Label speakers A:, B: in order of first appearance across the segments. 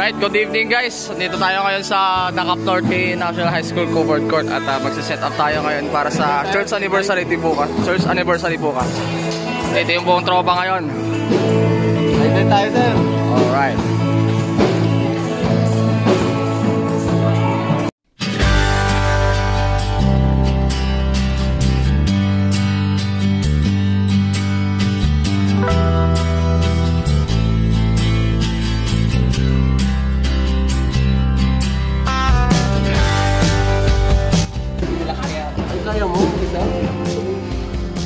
A: Alright, good evening guys. Dito tayo ngayon sa Nakap Norte National High School Covered Court at magsiset up tayo ngayon para sa church anniversary bukas. Church anniversary bukas. Ito yung buong tropa ngayon.
B: Excited tayo sir.
A: Alright.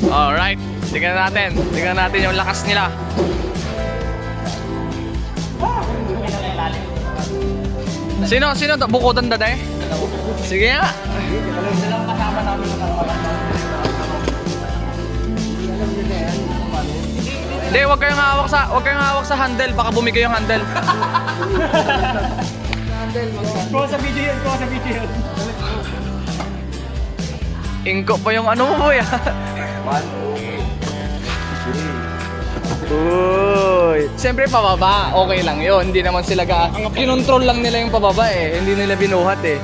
A: Alright, tingnan natin yung lakas nila. Sino to? Bukodan daday? Sige nga. Hindi, wag kayong hawak sa handle, baka bumigay yung handle.
B: Kuha sa video yun.
A: Ingko pa yung ano mo boy. Uy, siyempre pababa, okay lang yun. Hindi naman sila kinontrol lang nila yung pababa eh. Hindi nila binuhat eh.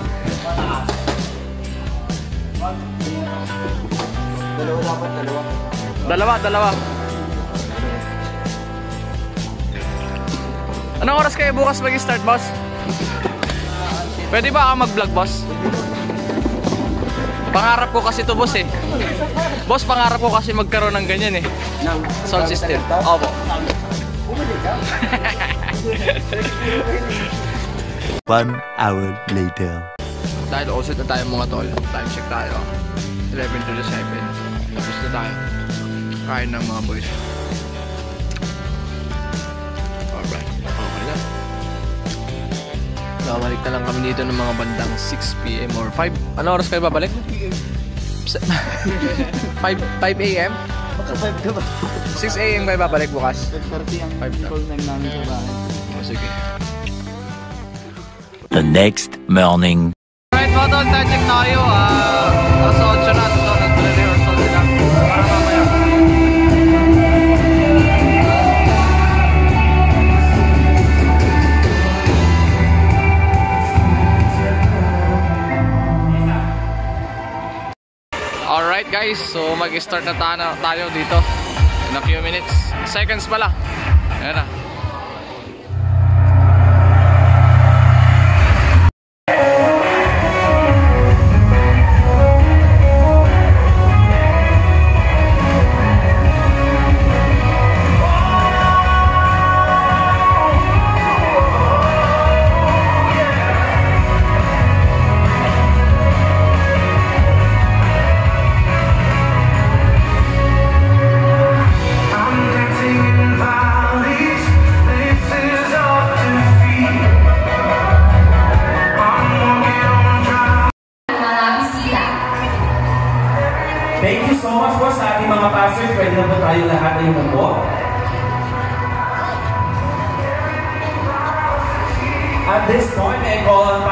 A: Dalawa. Anong oras kayo bukas mag-start, boss? Pwede ba ako mag-vlog, boss? Pangarap ko kasi to boss eh. Boss, pangarap ko kasi magkaroon ng ganyan eh. Sound system. Opo.
C: 1 hour later.
A: Dahil also na tayo mga tol. Time check tayo. 11 to 7. Tapos na tayo. Kain ng mga boys. Alright. Okay lang. Babalik na lang kami dito ng mga bandang 6 PM or 5. Ano oras kayo babalik? 5 AM?
B: Baka 5 ka ba?
A: 6 AM kayo babalik bukas?
B: 5:30 ang call time namin sa bahay.
A: O sige.
C: The next morning.
A: Alright mga tol, time check tayo. Alas 8 na. Ito, nag-rehearsal sila. Para mamaya. Alright guys, so mag-start na tayo dito in a few minutes. Seconds pala. Ayan na.
D: Thank you so much po sa ating mga pastors. Pwede na po tayo lahat ay umupo. At this point, I call on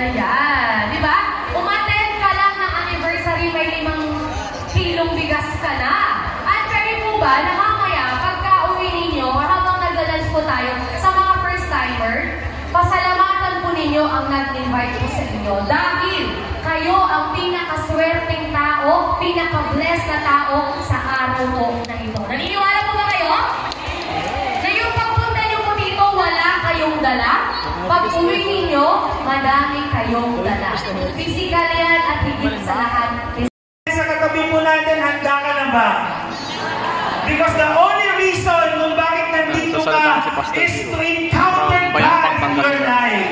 E: ayan, di ba? Umattend ka lang ng anniversary, may 5 kilong bigas ka na. At pwede po ba na mamaya, pagka uwi ninyo, habang naglalunch po tayo, sa mga first-timer, pasalamatan po ninyo ang nag-invite po sa inyo. Dahil kayo ang pinakaswerteng tao, pinaka-blessed na tao sa araw po na ito. Naniniwala po ba kayo? Na yung pagpunta nyo po dito, wala kayong dala? Pag-uwi ninyo, madami kayong dala. Physical yan at higit sa lahat.
D: Sa katabi po natin, handa ka na ba? Because the only reason kung bakit nandito ka is to encounter God in your life.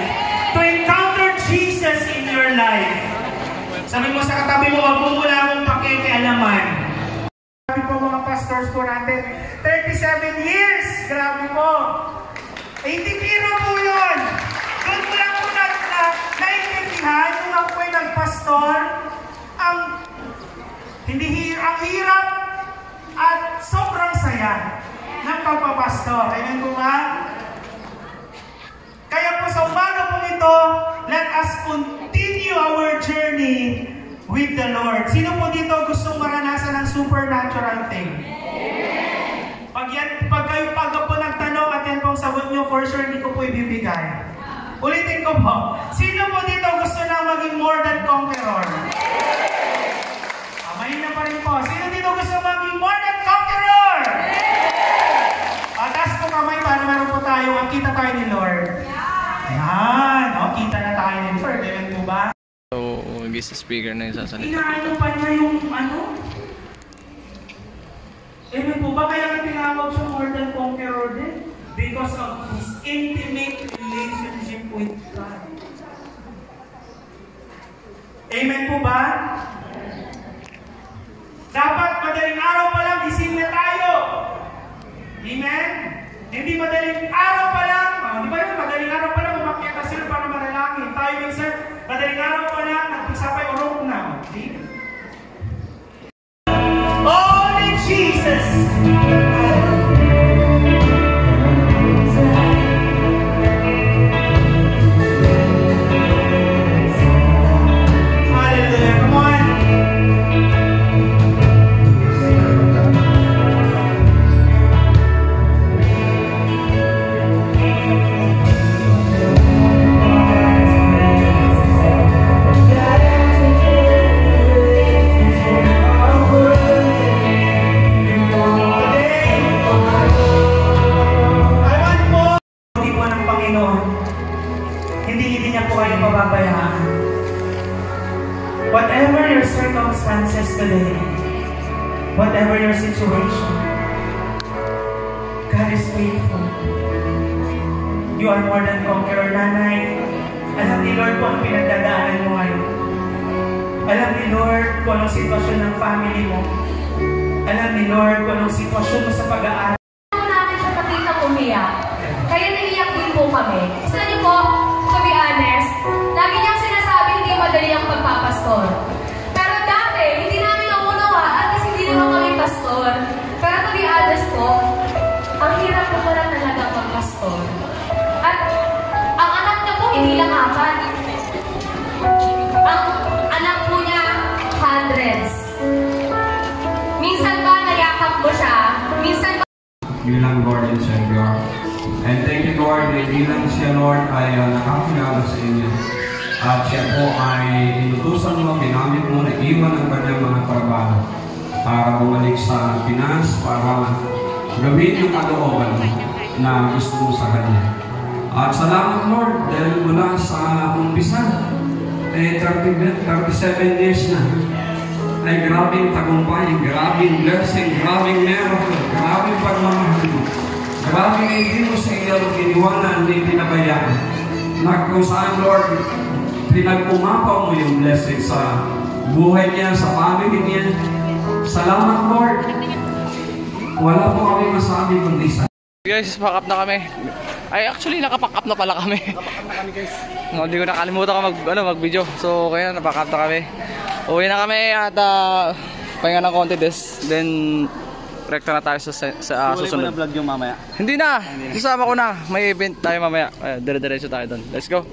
D: To encounter Jesus in your life. Sabi mo sa katabi mo, wag mo muna akong pakikialaman. Sabi po mga pastors po natin, 30 37 years. Grabe po. Hindi biro po yun. Doon ko lang po naintindihan nung ako ay nagpastor. Ang hirap at sobrang saya ng pagpapastor. Amen po ba? Kaya po sa umaga po ito, let us continue our journey with the Lord. Sino po dito gustong maranasan ng supernatural thing? Pag kayo po nagtanong at yan pong sagot nyo, for sure hindi ko po ibibigay. Ulitin ko po. Sino po dito gusto na maging more than conqueror? Mahina pa rin po. Sino dito gusto maging more than conqueror? Taas po kamay para meron po tayo. Makita tayo ni Lord. Ayan. O, kita na tayo ni Lord. Amen po ba?
A: So, guest speaker na yung sasalita.
D: Inaano pa niya yung ano? Amen po ba? Kaya nga tinawag siya more than conqueror din? Because of his intimate relationship with God. Amen po ba? Dapat madaling araw pa lang, gising na tayo. Amen? Hindi madaling araw pa lang, di ba yun? Madaling araw pa lang, umakyat na sila para manalangin. Tayo minsan, madaling araw pa lang, nagpisapay urok na. Okay? Only Jesus! Hindi niya po kayo pababayaan. Whatever your circumstances today, whatever your situation, God is faithful. You are more than conqueror, nanay. Alam ni Lord kung anong pinagdadaanan mo ngayon. Alam ni Lord kung anong sitwasyon ng family mo. Alam ni Lord kung anong sitwasyon mo sa pag-aaral.
E: Namin siya pakita umiyak. Kaya naiyak din po kami. Gusto niyo po, to be honest, lagi niyang sinasabi hindi madali ang pagpapastor. Pero dati, hindi namin naunawaan at kasi hindi naman kami pastor. Pero to be honest po, ang hirap po pala talaga pagpastor. At ang anak niya po hindi lang 4. Ang anak po niya, hundreds. Minsan ba nayakap mo siya? Minsan ba
F: bilang Lord and Savior. And thank you, Lord, na bilang siya, Lord, ay nakakilala sa inyo. At siya po ay inutusan mo, ginamit mo, na iwan ang kanyang mga trabaho para bumalik sa Pinas, para gawin yung kalooban na gusto mo sa kanya. At salamat, Lord, dahil mula sa umpisa, 37 years na, ay grabing tagumpay, grabing blessing, grabing miracle, grabing pagmamahal mo. Grabing hindi mo sa iyo iniwanan, hindi pinabayaan. Na kung saan, Lord, pinag-umapaw mo yung blessing sa buhay niya, sa family niya. Salamat, Lord. Wala po kami masabi kundi sa
A: guys, pack up na kami. Ay, actually, nakapack up na pala kami.
B: Napakan na kami, guys.
A: No, hindi ko nakalimutan ko mag-video. So, kaya napack up na kami. Uwi na kami at pahinga ng konti then rekta na tayo sa susunod.
B: Vlog yung mamaya.
A: Hindi na! Susama ko na. May event tayo mamaya. Dire-diretso tayo doon. Let's go!